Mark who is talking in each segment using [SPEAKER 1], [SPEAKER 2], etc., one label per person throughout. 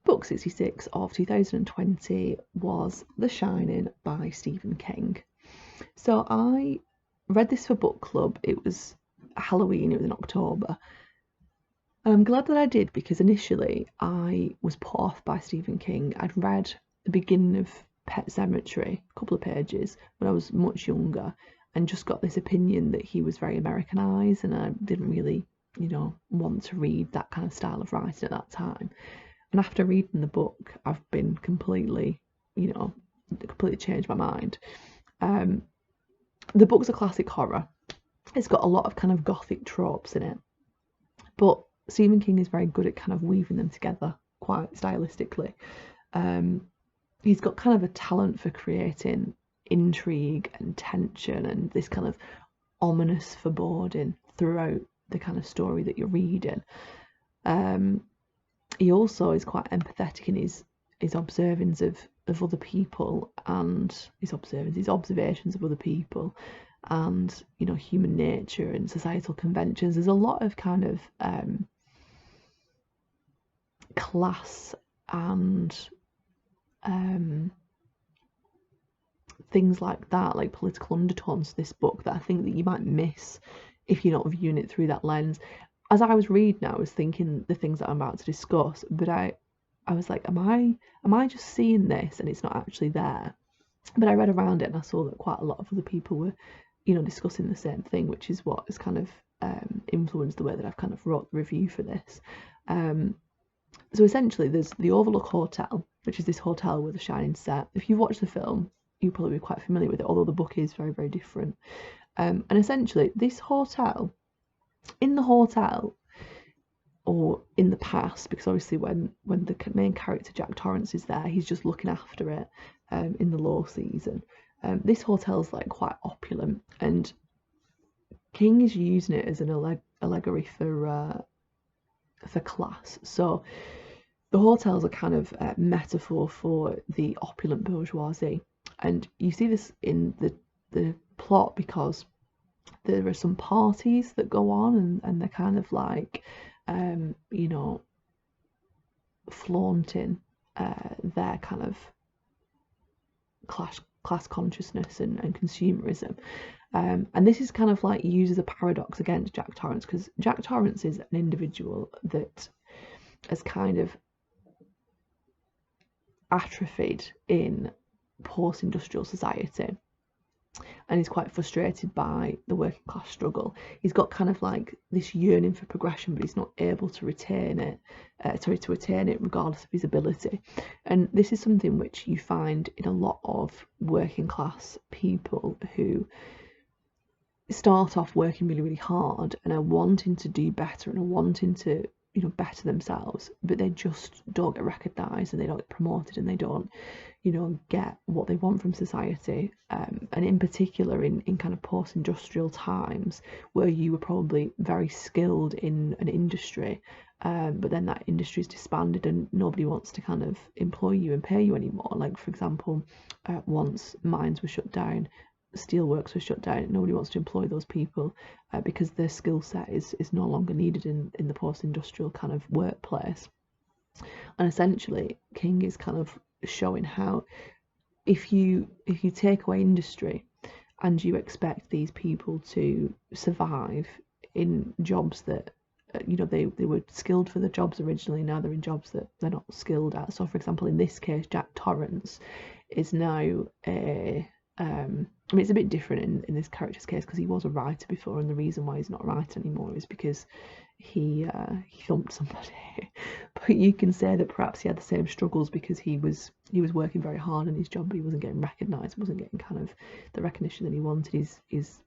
[SPEAKER 1] Book 66 of 2020 was The Shining by Stephen King. So I read this for book club. It was Halloween, it was in October. And I'm glad that I did, because initially I was put off by Stephen King. I'd read the beginning of Pet Sematary, a couple of pages, when I was much younger, and just got this opinion that he was very Americanized, and I didn't really, want to read that kind of style of writing at that time. And after reading the book, I've been completely changed my mind. The book's a classic horror. It's got a lot of kind of gothic tropes in it, but Stephen King is very good at kind of weaving them together quite stylistically. He's got kind of a talent for creating intrigue and tension and this kind of ominous foreboding throughout the kind of story that you're reading. He also is quite empathetic in his observings of other people, and his observations of other people, and human nature and societal conventions. There's a lot of kind of class and things like that, like political undertones to this book, that I think that you might miss if you're not viewing it through that lens. As I was reading, I was thinking the things that I'm about to discuss, but I was like, am I just seeing this and it's not actually there? But I read around it and I saw that quite a lot of other people were, discussing the same thing, which is what has kind of influenced the way that I've kind of wrote the review for this. So essentially, there's the Overlook Hotel, which is this hotel with a shining set. If you've watched the film, you'll probably be quite familiar with it, although the book is very, very different. And essentially, this hotel, in the hotel, or in the past, because obviously when the main character Jack Torrence is there, he's just looking after it in the low season. This hotel's like quite opulent, and King is using it as an allegory for class. So the hotels are kind of a metaphor for the opulent bourgeoisie, and you see this in the plot because there are some parties that go on, and they're kind of like flaunting their kind of class consciousness and consumerism. And this is kind of like used as a paradox against Jack Torrance, because Jack Torrance is an individual that has kind of atrophied in post-industrial society, and he's quite frustrated by the working class struggle. He's got kind of like this yearning for progression, but he's not able to attain it regardless of his ability. And this is something which you find in a lot of working class people who start off working really, really hard and are wanting to do better and are wanting to better themselves, but they just don't get recognised and they don't get promoted and they don't get what they want from society. And in particular in kind of post-industrial times, where you were probably very skilled in an industry, but then that industry is disbanded and nobody wants to kind of employ you and pay you anymore. Like, for example, once mines were shut down, steelworks were shut down, nobody wants to employ those people because their skill set is no longer needed in the post-industrial kind of workplace. And essentially King is kind of showing how if you take away industry and you expect these people to survive in jobs that they were skilled for the jobs originally, now they're in jobs that they're not skilled at. So for example, in this case, Jack Torrance is now a it's a bit different in this character's case because he was a writer before, and the reason why he's not a writer anymore is because he thumped somebody. But you can say that perhaps he had the same struggles because he was working very hard in his job, but he wasn't getting recognised, wasn't getting kind of the recognition that he wanted. His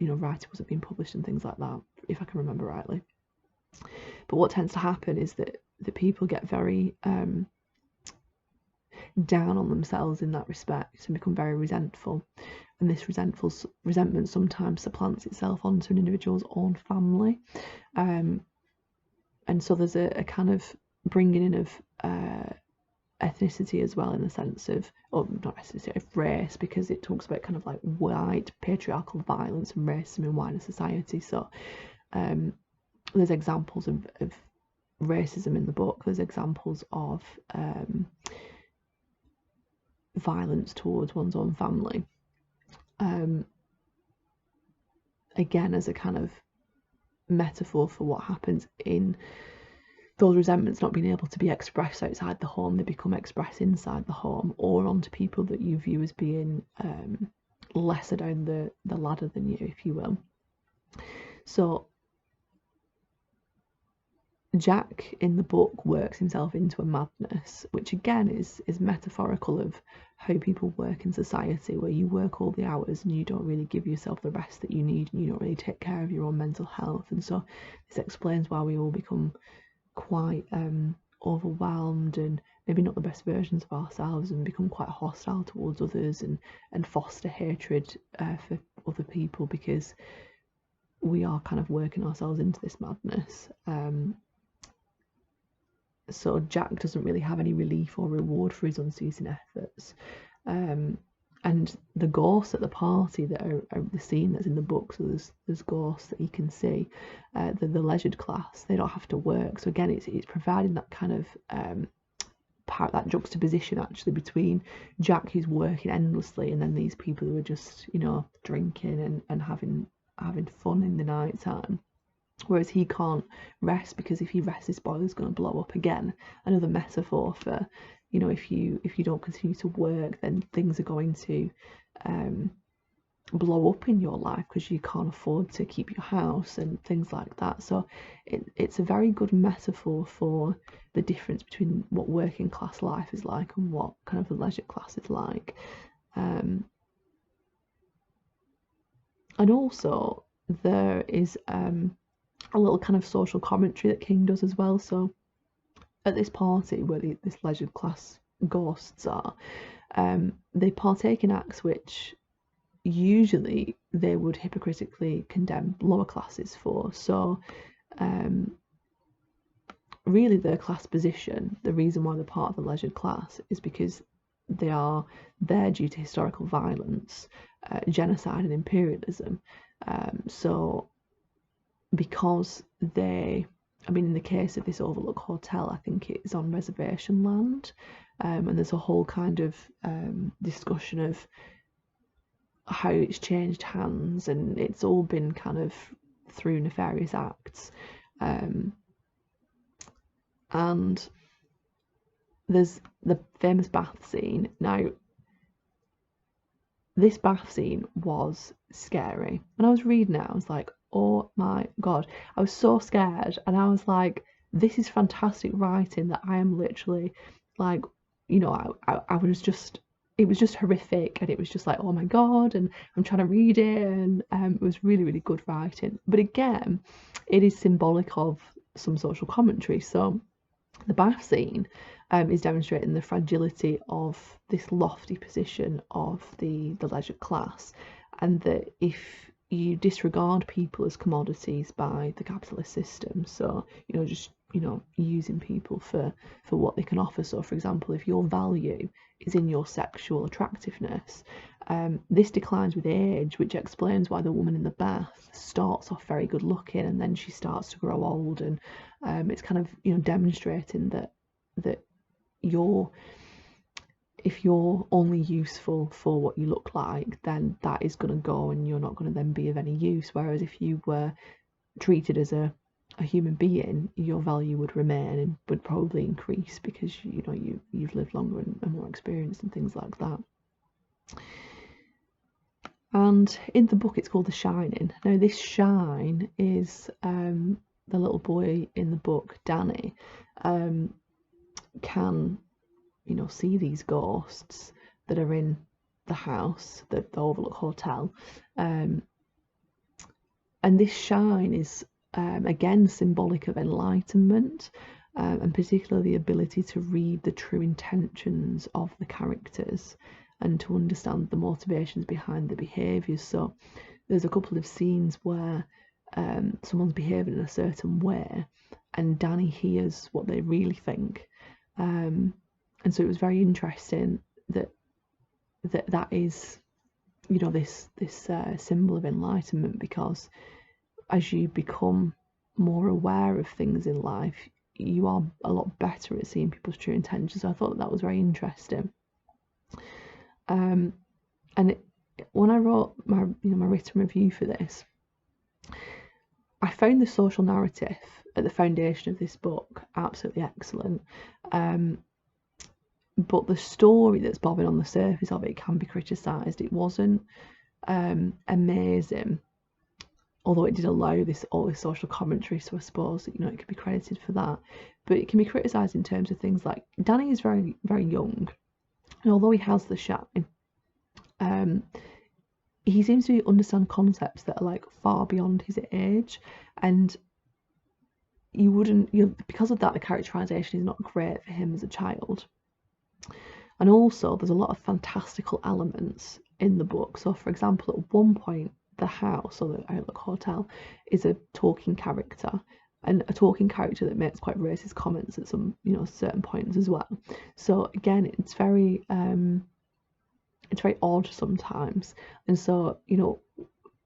[SPEAKER 1] writing wasn't being published and things like that, if I can remember rightly. But what tends to happen is that the people get very down on themselves in that respect and become very resentful, and this resentment sometimes supplants itself onto an individual's own family, and so there's a kind of bringing in of ethnicity as well, in the sense of, or not ethnicity, of race, because it talks about kind of like white patriarchal violence and racism in wider society. So there's examples of racism in the book. There's examples of violence towards one's own family. Again, as a kind of metaphor for what happens in those resentments not being able to be expressed outside the home, they become expressed inside the home or onto people that you view as being lesser down the ladder than you, if you will. So Jack in the book works himself into a madness, which again is metaphorical of how people work in society, where you work all the hours and you don't really give yourself the rest that you need, and you don't really take care of your own mental health. And so this explains why we all become quite overwhelmed and maybe not the best versions of ourselves, and become quite hostile towards others and foster hatred for other people, because we are kind of working ourselves into this madness. So Jack doesn't really have any relief or reward for his unceasing efforts. And the ghosts at the party that are the scene that's in the book, so there's ghosts that you can see, the leisured class, they don't have to work. So again, it's providing that kind of that juxtaposition actually between Jack, who's working endlessly, and then these people who are just, you know, drinking and having fun in the night time. Whereas he can't rest, because if he rests, his boiler's going to blow up again. Another metaphor for, you know, if you don't continue to work, then things are going to blow up in your life because you can't afford to keep your house and things like that. So it's a very good metaphor for the difference between what working class life is like and what kind of the leisure class is like. And also there is a little kind of social commentary that King does as well. So at this party where this leisure class ghosts are, they partake in acts which usually they would hypocritically condemn lower classes for. So really their class position, the reason why they're part of the leisure class, is because they are there due to historical violence, genocide and imperialism. So because they, I mean, in the case of this Overlook Hotel, I think it is on reservation land, and there's a whole kind of discussion of how it's changed hands, and it's all been kind of through nefarious acts. And there's the famous bath scene. Now, this bath scene was scary. When I was reading it, I was like, oh my God. I was so scared, and I was like, this is fantastic writing that I am literally like, you know, I was just, it was just horrific, and it was just like, oh my God, and I'm trying to read it, and it was really, really good writing. But again, it is symbolic of some social commentary. So the bath scene is demonstrating the fragility of this lofty position of the leisure class, and that if you disregard people as commodities by the capitalist system, so, you know, just, you know, using people for what they can offer. So for example, if your value is in your sexual attractiveness, this declines with age, which explains why the woman in the bath starts off very good looking and then she starts to grow old. And it's kind of, you know, demonstrating that if you're only useful for what you look like, then that is going to go and you're not going to then be of any use. Whereas if you were treated as a human being, your value would remain and would probably increase because, you know, you've lived longer and more experienced and things like that. And in the book, it's called The Shining. Now, this shine is the little boy in the book, Danny, can, you know, see these ghosts that are in the house, the Overlook Hotel, and this shine is again symbolic of enlightenment, and particularly the ability to read the true intentions of the characters and to understand the motivations behind the behaviours. So there's a couple of scenes where someone's behaving in a certain way and Danny hears what they really think, and so it was very interesting that is, you know, this symbol of enlightenment, because as you become more aware of things in life, you are a lot better at seeing people's true intentions. So I thought that was very interesting. And when I wrote my my written review for this, I found the social narrative at the foundation of this book absolutely excellent. But the story that's bobbing on the surface of it can be criticised. It wasn't amazing, although it did allow all this social commentary, so I suppose it could be credited for that. But it can be criticised in terms of things like Danny is very, very young, and although he has the shine, he seems to understand concepts that are like far beyond his age, and because of that, the characterisation is not great for him as a child. And also, there's a lot of fantastical elements in the book. So, for example, at one point, the house, or the Overlook Hotel, is a talking character, and a talking character that makes quite racist comments at some, certain points as well. So again, it's very odd sometimes. And so,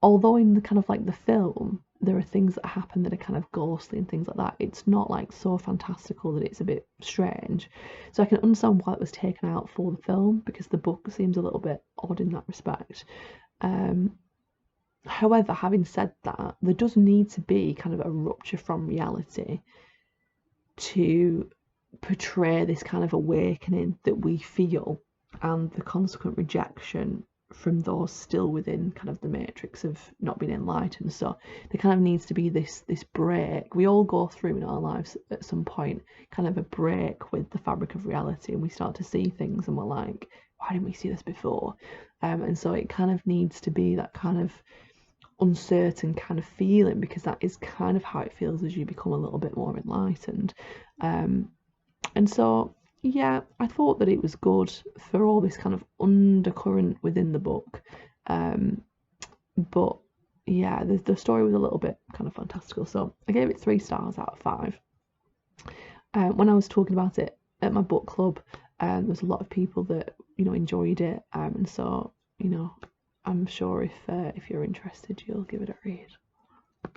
[SPEAKER 1] although in the kind of like the film, there are things that happen that are kind of ghostly and things like that, it's not like so fantastical that it's a bit strange. So I can understand why it was taken out for the film, because the book seems a little bit odd in that respect. However, having said that, there does need to be kind of a rupture from reality to portray this kind of awakening that we feel, and the consequent rejection from those still within kind of the matrix of not being enlightened. So there kind of needs to be this break. We all go through in our lives at some point kind of a break with the fabric of reality, and we start to see things and we're like, why didn't we see this before? And so it kind of needs to be that kind of uncertain kind of feeling, because that is kind of how it feels as you become a little bit more enlightened. And so yeah, I thought that it was good for all this kind of undercurrent within the book. But yeah, the story was a little bit kind of fantastical. So I gave it 3 stars out of 5. When I was talking about it at my book club, there was a lot of people that, enjoyed it. And so, I'm sure if you're interested, you'll give it a read.